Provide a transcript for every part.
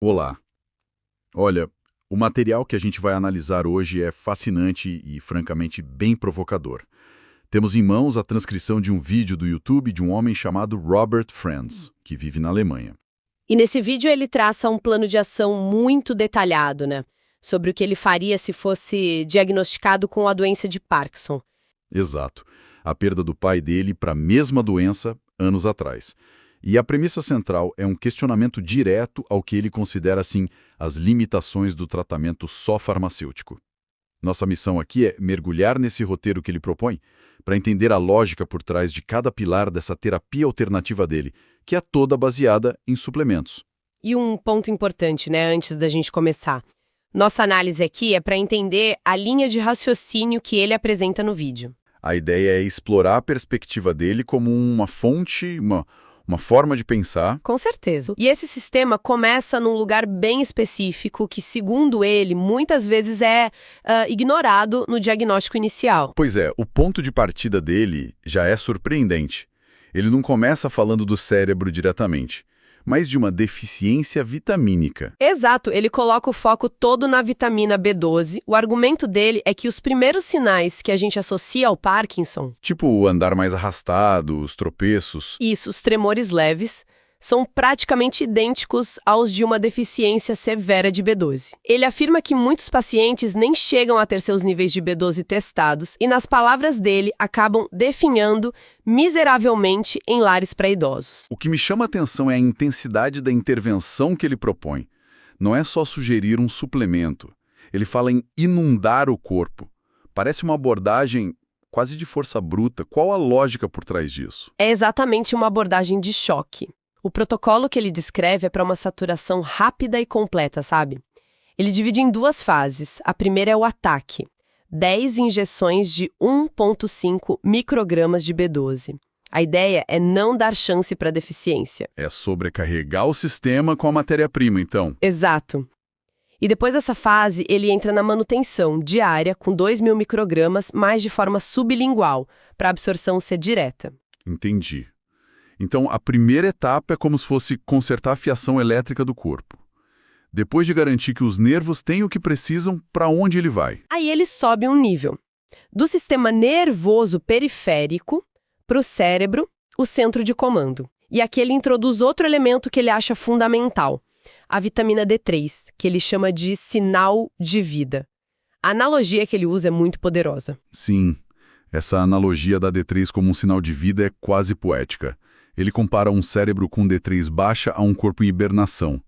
Olá. Olha, o material que a gente vai analisar hoje é fascinante e, francamente, bem provocador. Temos em mãos a transcrição de um vídeo do YouTube de um homem chamado Robert Franz, que vive na Alemanha. E nesse vídeo ele traça um plano de ação muito detalhado, né? Sobre o que ele faria se fosse diagnosticado com a doença de Parkinson. Exato. A perda do pai dele para a mesma doença anos atrás. E a premissa central é um questionamento direto ao que ele considera, assim, as limitações do tratamento só farmacêutico. Nossa missão aqui é mergulhar nesse roteiro que ele propõe para entender a lógica por trás de cada pilar dessa terapia alternativa dele, que é toda baseada em suplementos. E um ponto importante, né, antes da gente começar. Nossa análise aqui é para entender a linha de raciocínio que ele apresenta no vídeo. A ideia é explorar a perspectiva dele como uma fonte, uma forma de pensar. Com certeza. E esse sistema começa num lugar bem específico que, segundo ele, muitas vezes é ignorado no diagnóstico inicial. Pois é, o ponto de partida dele já é surpreendente. Ele não começa falando do cérebro diretamente, mas de uma deficiência vitamínica. Exato, ele coloca o foco todo na vitamina B12. O argumento dele é que os primeiros sinais que a gente associa ao Parkinson, Tipo o andar mais arrastado, os tropeços. isso, os tremores leves, são praticamente idênticos aos de uma deficiência severa de B12. Ele afirma que muitos pacientes nem chegam a ter seus níveis de B12 testados e, nas palavras dele, acabam definhando miseravelmente em lares para idosos. O que me chama a atenção é a intensidade da intervenção que ele propõe. Não é só sugerir um suplemento. Ele fala em inundar o corpo. Parece uma abordagem quase de força bruta. Qual a lógica por trás disso? É exatamente uma abordagem de choque. O protocolo que ele descreve é para uma saturação rápida e completa, sabe? Ele divide em duas fases. A primeira é o ataque. 10 injeções de 1,5 microgramas de B12. A ideia é não dar chance para deficiência. É sobrecarregar o sistema com a matéria-prima, então. Exato. E depois dessa fase, ele entra na manutenção diária com 2.000 microgramas, mas de forma sublingual, para a absorção ser direta. Entendi. Então, a primeira etapa é como se fosse consertar a fiação elétrica do corpo. Depois de garantir que os nervos têm o que precisam, para onde ele vai? Aí ele sobe um nível. Do sistema nervoso periférico para o cérebro, o centro de comando. E aqui ele introduz outro elemento que ele acha fundamental, a vitamina D3, que ele chama de sinal de vida. A analogia que ele usa é muito poderosa. Sim, essa analogia da D3 como um sinal de vida é quase poética. Ele compara um cérebro com D3 baixa a um corpo em hibernação.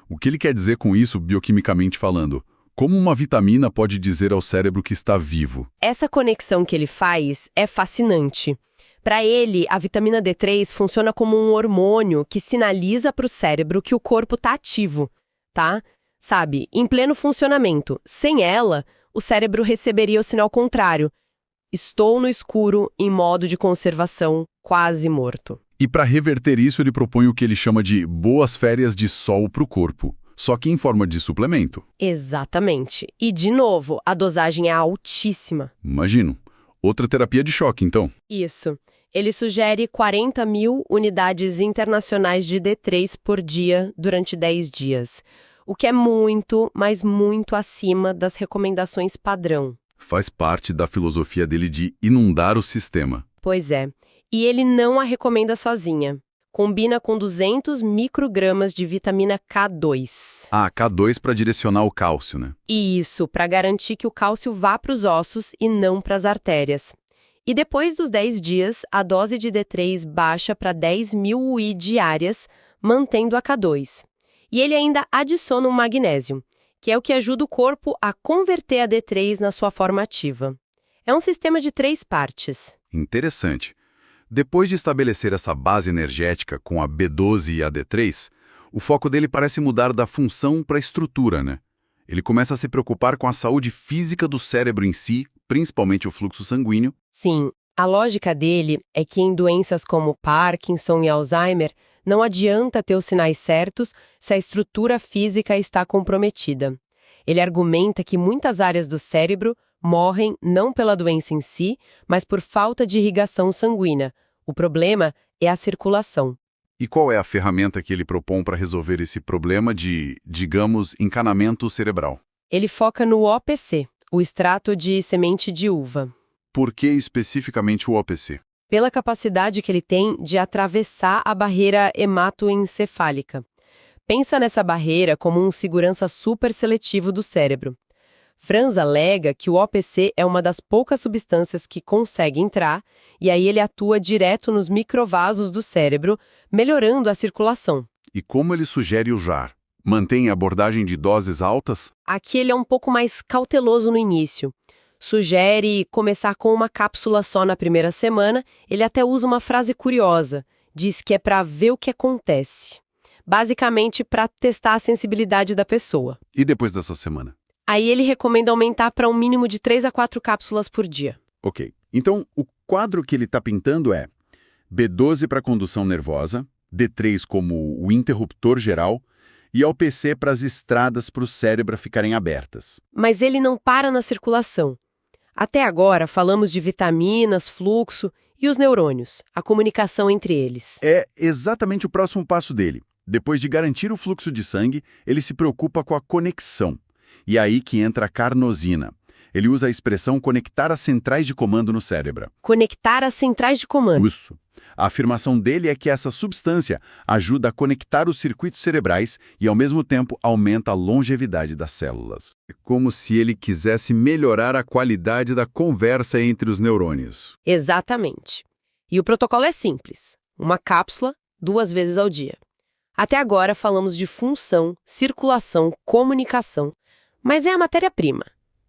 O que ele quer dizer com isso, bioquimicamente falando? Como uma vitamina pode dizer ao cérebro que está vivo? Essa conexão que ele faz é fascinante. Para ele, a vitamina D3 funciona como um hormônio que sinaliza para o cérebro que o corpo está ativo, tá? Sabe, em pleno funcionamento. Sem ela, o cérebro receberia o sinal contrário. Estou no escuro, em modo de conservação, quase morto. E para reverter isso, ele propõe o que ele chama de boas férias de sol para o corpo, só que em forma de suplemento. Exatamente. E, de novo, a dosagem é altíssima. Imagino. Outra terapia de choque, então. Isso. Ele sugere 40.000 unidades internacionais de D3 por dia durante 10 dias, o que é muito, mas muito acima das recomendações padrão. Faz parte da filosofia dele de inundar o sistema. Pois é. E ele não a recomenda sozinha. Combina com 200 microgramas de vitamina K2. Ah, K2 para direcionar o cálcio, né? Isso, para garantir que o cálcio vá para os ossos e não para as artérias. E depois dos 10 dias, a dose de D3 baixa para 10.000 UI diárias, mantendo a K2. E ele ainda adiciona um magnésio, que é o que ajuda o corpo a converter a D3 na sua forma ativa. É um sistema de 3 partes. Interessante. Depois de estabelecer essa base energética com a B12 e a D3, o foco dele parece mudar da função para a estrutura, né? Ele começa a se preocupar com a saúde física do cérebro em si, principalmente o fluxo sanguíneo. Sim, a lógica dele é que em doenças como Parkinson e Alzheimer, não adianta ter os sinais certos se a estrutura física está comprometida. Ele argumenta que muitas áreas do cérebro morrem não pela doença em si, mas por falta de irrigação sanguínea. O problema é a circulação. E qual é a ferramenta que ele propõe para resolver esse problema de, digamos, encanamento cerebral? Ele foca no OPC, o extrato de semente de uva, Por que especificamente o OPC? pela capacidade que ele tem de atravessar a barreira hematoencefálica. Pensa nessa barreira como um segurança super seletivo do cérebro. Franz alega que o OPC é uma das poucas substâncias que consegue entrar, e aí ele atua direto nos microvasos do cérebro, melhorando a circulação. E como ele sugere usar? Mantém a abordagem de doses altas? Aqui ele é um pouco mais cauteloso no início. Sugere começar com uma cápsula só na primeira semana, ele até usa uma frase curiosa, diz que é para ver o que acontece. Basicamente para testar a sensibilidade da pessoa. E depois dessa semana? Aí ele recomenda aumentar para um mínimo de 3 a 4 cápsulas por dia. Ok. Então, o quadro que ele está pintando é B12 para condução nervosa, D3 como o interruptor geral e OPC para as estradas para o cérebro ficarem abertas. Mas ele não para na circulação. Até agora falamos de vitaminas, fluxo e os neurônios, a comunicação entre eles. É exatamente o próximo passo dele. Depois de garantir o fluxo de sangue, ele se preocupa com a conexão. E é aí que entra a carnosina. Ele usa a expressão conectar as centrais de comando no cérebro. Conectar as centrais de comando. Isso. A afirmação dele é que essa substância ajuda a conectar os circuitos cerebrais e, ao mesmo tempo, aumenta a longevidade das células. É como se ele quisesse melhorar a qualidade da conversa entre os neurônios. Exatamente. E o protocolo é simples. Uma cápsula, 2 vezes ao dia. Até agora falamos de função, circulação, comunicação. Mas é a matéria-prima.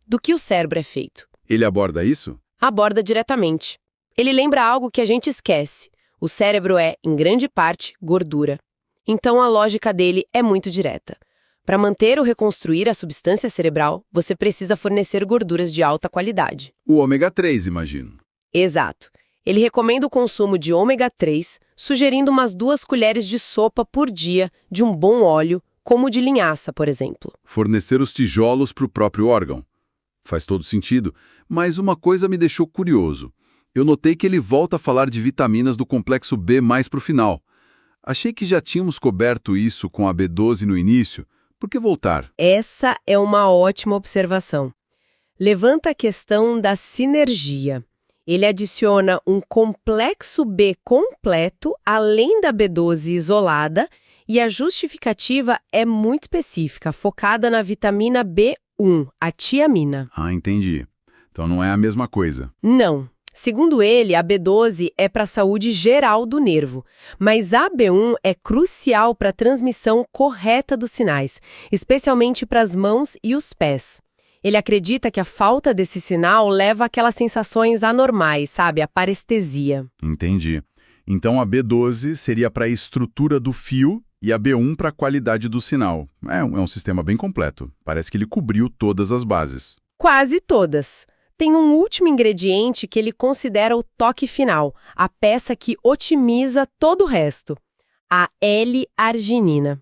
Do que o cérebro é feito? Ele aborda isso? Aborda diretamente. Ele lembra algo que a gente esquece. O cérebro é, em grande parte, gordura. Então a lógica dele é muito direta. Para manter ou reconstruir a substância cerebral, você precisa fornecer gorduras de alta qualidade. O ômega 3, imagino. Exato. Ele recomenda o consumo de ômega 3, sugerindo umas 2 colheres de sopa por dia de um bom óleo, como o de linhaça, por exemplo. Fornecer os tijolos para o próprio órgão. Faz todo sentido, mas uma coisa me deixou curioso. Eu notei que ele volta a falar de vitaminas do complexo B mais para o final. Achei que já tínhamos coberto isso com a B12 no início. Por que voltar? Essa é uma ótima observação. Levanta a questão da sinergia. Ele adiciona um complexo B completo, além da B12 isolada, e a justificativa é muito específica, focada na vitamina B1, a tiamina. Ah, entendi. Então não é a mesma coisa. Não. Segundo ele, a B12 é para a saúde geral do nervo, mas a B1 é crucial para a transmissão correta dos sinais, especialmente para as mãos e os pés. Ele acredita que a falta desse sinal leva àquelas sensações anormais, sabe? A parestesia. Entendi. Então a B12 seria para a estrutura do fio e a B1 para a qualidade do sinal. É um sistema bem completo. Parece que ele cobriu todas as bases. Quase todas. Tem um último ingrediente que ele considera o toque final, a peça que otimiza todo o resto. A L-arginina.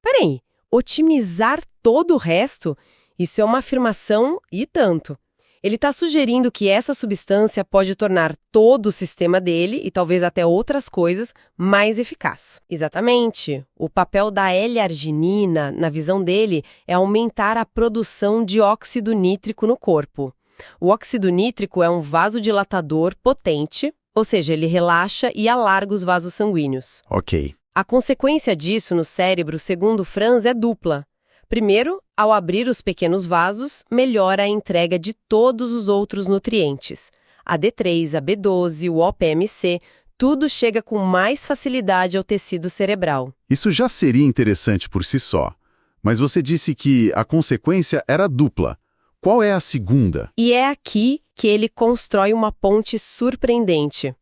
Peraí, otimizar todo o resto? Isso é uma afirmação e tanto. Ele está sugerindo que essa substância pode tornar todo o sistema dele, e talvez até outras coisas, mais eficaz. Exatamente. O papel da L-arginina, na visão dele, é aumentar a produção de óxido nítrico no corpo. O óxido nítrico é um vasodilatador potente, ou seja, ele relaxa e alarga os vasos sanguíneos. Ok. A consequência disso no cérebro, segundo Franz, é dupla. Primeiro, ao abrir os pequenos vasos, melhora a entrega de todos os outros nutrientes. A D3, a B12, o OPMC, tudo chega com mais facilidade ao tecido cerebral. Isso já seria interessante por si só. Mas você disse que a consequência era dupla. Qual é a segunda? E é aqui que ele constrói uma ponte surpreendente.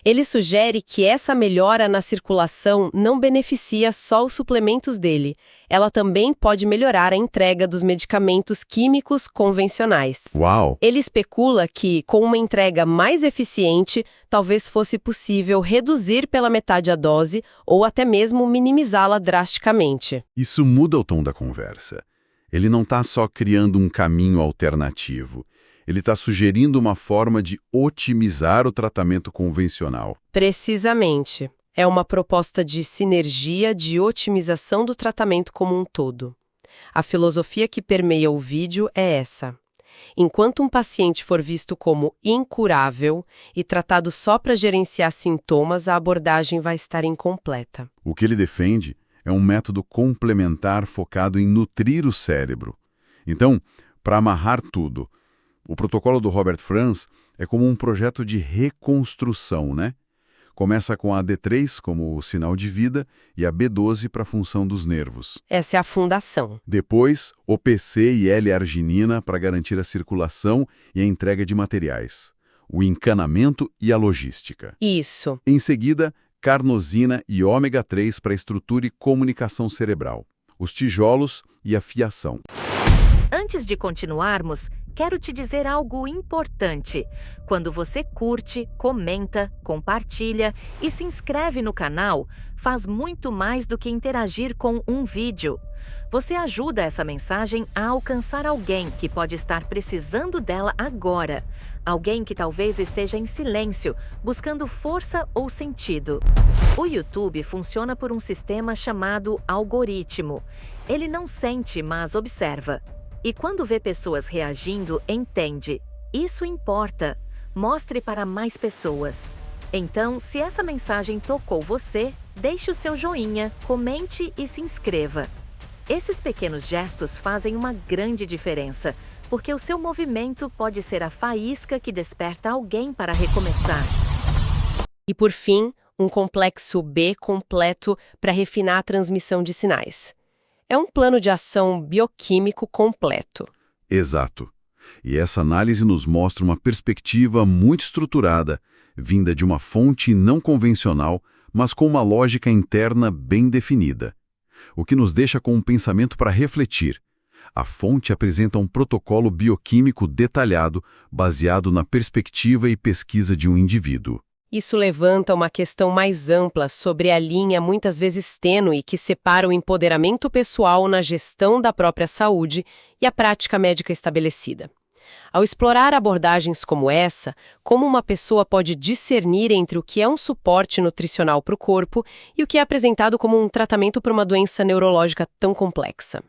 Ele sugere que essa melhora na circulação não beneficia só os suplementos dele. Ela também pode melhorar a entrega dos medicamentos químicos convencionais. Uau! Ele especula que, com uma entrega mais eficiente, talvez fosse possível reduzir pela metade a dose ou até mesmo minimizá-la drasticamente. Isso muda o tom da conversa. Ele não está só criando um caminho alternativo. Ele está sugerindo uma forma de otimizar o tratamento convencional. Precisamente. É uma proposta de sinergia, de otimização do tratamento como um todo. A filosofia que permeia o vídeo é essa. Enquanto um paciente for visto como incurável e tratado só para gerenciar sintomas, a abordagem vai estar incompleta. O que ele defende é um método complementar focado em nutrir o cérebro. Então, para amarrar tudo, o protocolo do Robert Franz é como um projeto de reconstrução, né? Começa com a D3 como o sinal de vida e a B12 para a função dos nervos. Essa é a fundação. Depois, OPC e L-arginina para garantir a circulação e a entrega de materiais. O encanamento e a logística. Isso. Em seguida, carnosina e ômega 3 para estrutura e comunicação cerebral. Os tijolos e a fiação. Antes de continuarmos, quero te dizer algo importante. Quando você curte, comenta, compartilha e se inscreve no canal, faz muito mais do que interagir com um vídeo. Você ajuda essa mensagem a alcançar alguém que pode estar precisando dela agora. Alguém que talvez esteja em silêncio, buscando força ou sentido. O YouTube funciona por um sistema chamado algoritmo. Ele não sente, mas observa. E quando vê pessoas reagindo, entende. Isso importa. Mostre para mais pessoas. Então, se essa mensagem tocou você, deixe o seu joinha, comente e se inscreva. Esses pequenos gestos fazem uma grande diferença, porque o seu movimento pode ser a faísca que desperta alguém para recomeçar. E por fim, um complexo B completo para refinar a transmissão de sinais. É um plano de ação bioquímico completo. Exato. E essa análise nos mostra uma perspectiva muito estruturada, vinda de uma fonte não convencional, mas com uma lógica interna bem definida. O que nos deixa com um pensamento para refletir. A fonte apresenta um protocolo bioquímico detalhado, baseado na perspectiva e pesquisa de um indivíduo. Isso levanta uma questão mais ampla sobre a linha muitas vezes tênue que separa o empoderamento pessoal na gestão da própria saúde e a prática médica estabelecida. Ao explorar abordagens como essa, como uma pessoa pode discernir entre o que é um suporte nutricional para o corpo e o que é apresentado como um tratamento para uma doença neurológica tão complexa?